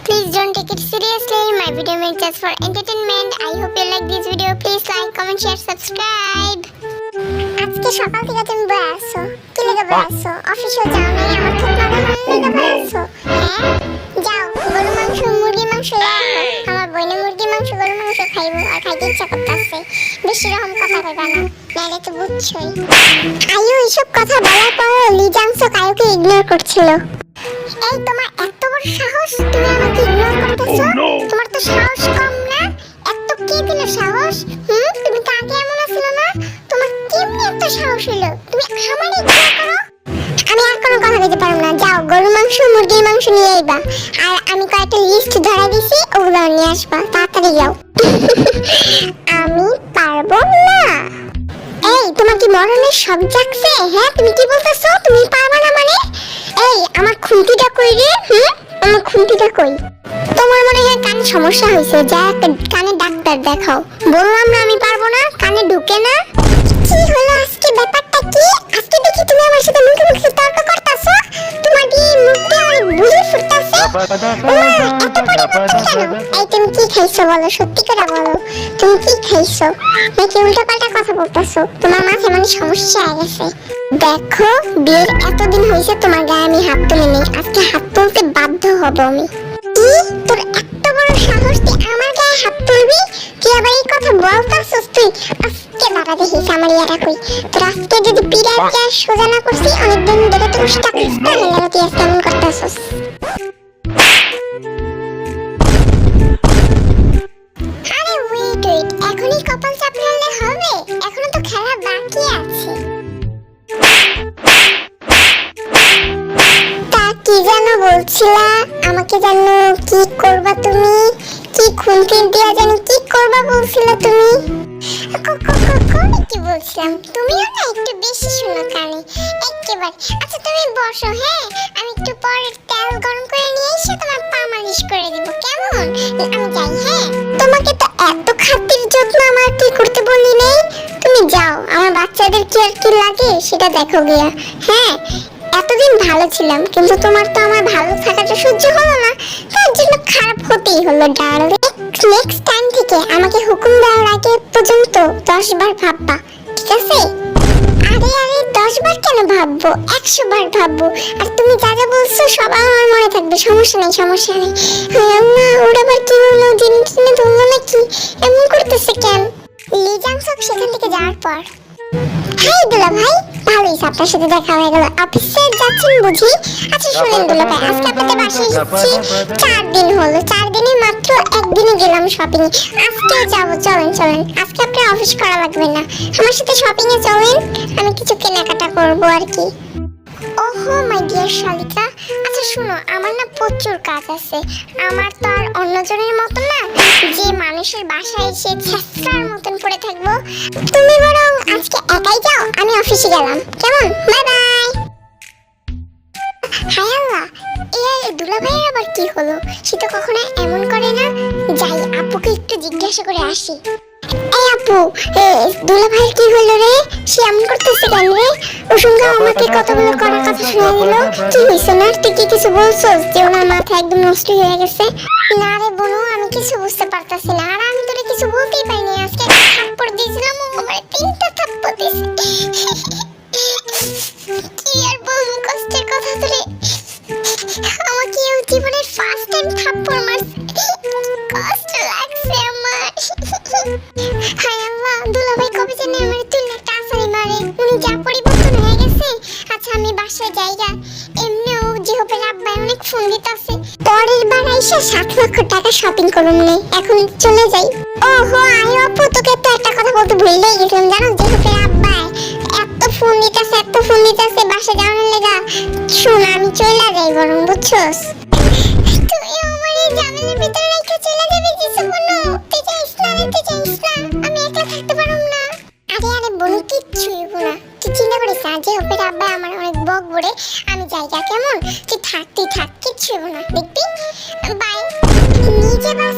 Please don't take it seriously. My video is just for entertainment. I hope you like this video. Please like, comment, share, subscribe. আজকে সকাল থেকে তুমি বয়ে আসছো, কি লেগে বয়ে আসছো? অফিসে যাও নাই, আমার খুব মাথা লেগে বয়ে আসছো। হ্যাঁ যাও, গরু মাংস মুরগি মাংস আমার বইনে মুরগি মাংস গরু মাংস খাইবো আর খাইতে ইচ্ছা করতেছে। বেশি রকম কথা কইবা না, নাহলে তো বুঝছই। আয়ু এইসব কথা বলার পর লিজাংসো কায়ুকে ইগনোর করছিল। এই তোমার এত বড় সাহস, তুমি আমাকে ইগনোর করতেছো? তোমার তো সাহস কম না? এত কে দিল সাহস? তুমি তো আগে এমন ছিল না। তোমার কেমনে এত সাহস হলো? তুমি আমারে ইগনোর করো? আমি আর কোনো কথা বলতে পারবো না। যাও, গরু মাংস মুরগির মাংস নিয়ে আইবা, আর আমি কয়েকটা লিস্ট ধরা দিছি, ওগুলো নিয়ে আসবা। তাড়াতাড়ি যাও। আমি পারবো না। এই তোমার কি মরণের সব জাগছে? হ্যাঁ তুমি কি বলতেছো? তুমি পারবা না মানে? এই আমার খুন্তিটা কই রে? আমার খুন্তিটা কই? তোমার মনে হয় কানে সমস্যা হয়েছে, যা একটা কানে ডাক্তার দেখাও। বললাম না আমি পারবো না, কানে ঢুকে না। কি হলো আজকে? ব্যাপারটা কি? আজকে দেখি তুমি আমার সাথে মুখে মুখে তর্ক করতেছো। তোমার কি মুখে অনেক বুলি ফুটতেছে? এত পরিবর্তন কেন? এই তুমি কি খাইছো বলো, সত্যি করে বলো। তুমি কি খাইছো নাকি উল্টো পাল্টা কথা বলতেছো? তোমার মাথায় মানে সমস্যা হয়ে গেছে। দেখো, বিয়ের এতদিন হয়েছে তোমার গায়ে আমি হাত তুলিনি, আজকে হাত তুলতে বাধ্য হব আমি। কি তোর এত বড় সাহস, তুই আমার গায়ে হাত তুলবি? তুই আবার এই কথা বলতাছস? তুই আজকে বাবা দেখিস আমার ইয়াটা কই। তোর আজকে যদি পিড়া দিয়ে সোজা না করছি, অনেকদিন ধরে তো উষ্টা কুষ্টা হয়ে গেল, তুই আজকে এমন করতাছস। আরে ওয়েট ওয়েট, এখনই কপাল চাপড়ালে হবে? এখনো তো খেলা বাকি আছে। তা কি যেন বলছিলা? আমাকে জানো কি করবা তুমি? কি খুনতি দিয়া জানি কি করবা বলছিলা তুমি? কি বলছিলাম? তুমিও না একটু বেশি শোনো কানে একেবারে। আচ্ছা তুমি বসো, হ্যাঁ আমি একটু পরে তেল গরম করে নিয়ে এসে তোমার পা মালিশ করে দিব, কেমন? আমি যাই। হ্যাঁ তোমাকে তো এত খাতির যত্ন আমার কি করতে বললি নেই? তুমি যাও, আমার বাচ্চাদের কি আর কি লাগে সেটা দেখো গিয়া। হ্যাঁ এতদিন ভালো ছিলাম, কিন্তু তোমার তো আমার ভালো থাকাটা সহ্য হলো না, তার জন্য খারাপ হতেই হলো ডার্লিং। নেক্সট টাইম থেকে আমাকে হুকুম দেওয়ার আগে পর্যন্ত 10 বার ভাববা, ঠিক আছে? আরে আরে 10 বার কেন ভাববো, 100 বার ভাববো। আর তুমি যা যা বলছো সব আমার মনে থাকবে, সমস্যা নেই সমস্যা নেই। না ওর আবার কি হলো, দিন টিনে ধরলো নাকি? এমন করতেছে কেন? লিজাংসক সেখান থেকে যাওয়ার পর, হাই দুলা ভাই, ভালোই আপনার সাথে দেখা হয়ে গেল। অফিসে যাচ্ছেন বুঝি? আচ্ছা শুনেন দুলা ভাই, আজকে আপনাদের বাসায় এসেছি 4 দিন হলো। 4 দিনে মাত্র একদিনে গেলাম শপিং এ। আজকে যাবো, চলেন চলেন। আজকে আপনার অফিস করা লাগবে না, আমার সাথে শপিং এ চলেন, আমি কিছু কেনাকাটা করবো আর কি। ওহো মাই ডিয়ার শালিকা, আচ্ছা শুনো, আমার না প্রচুর কাজ আছে। আমার তো আর অন্যজনের মতো না যে মানুষের বাসায় এসে ছেঁচড়ার মতন পড়ে থাকবো। তুমি বরং আজকে একাই যাও, আমি অফিসে গেলাম, কেমন? Bye bye. হায় আল্লাহ, এই দুলা ভাইয়ের আবার কি হলো? সে তো কখনো এমন করে না। যাই, আপুকে একটু জিজ্ঞাসা করে আসি। এই আপু, দুলা ভাইয়ের কি হলো রে? সে এমন করতেছে কেন রে? ওর সঙ্গে আমাকে কতগুলো করার কথা শোনা দিল। কি হয়েছে না? তুই কি কিছু বলছস যে ওনার মাথা একদম নষ্ট হয়ে গেছে? না রে বোনু, আমি কিছু বুঝতে পারতাছি না। আর আমি তোরে কিছু বলতেই পারিনি। আজকে একটা থাপ্পড় দিয়েছিলাম, ও আমারে 3টা থাপ্পড় দিয়েছে। কি আর বলবো কষ্টের কথা তোরে। আমাকে জীবনের ফার্স্ট টাইম থাপ্পড় মারছে, কষ্ট লাগছে আমার। হায় আল্লাহ, দুলা ভাই কবে জানি আমার তুই না টাসারি মারে। উনি যা পরিবর্তন হয়ে গেছে। আচ্ছা আমি বাসায় যাইগা, এমনিও জিহপের আব্বাই অনেক ফোন দিতেছে। পরের বার আইসা 7 লক্ষ টাকা শপিং করুম নে, এখন চলে যাই। ওহো আয়ো আপু, তোকে তো একটা কথা বলতে ভুলেই গেছিলাম, জানো? জিহপের আব্বাই এত ফোন দিতেছে, এত ফোন দিতেছে বাসা যাওয়ার লেগা। শোন, আমি চলে যাই বরং, বুঝছস? তুই আমার এই ঝামেলার ভিতরে রেখে চলে যাবি কিছু বোনো? তুই যাইস না, তুই যাইস না, আমি একলা থাকতে পারুম না। আরে আরে বোন, কিচ্ছুই হইব না, তুই চিন্তা করিস না। যে হবে আব্বা আমার অনেক বক বলে, আমি যাইগা, কেমন? তুই থাক কিচ্ছু হইব না, দেখবি। বাই। নিজে বাস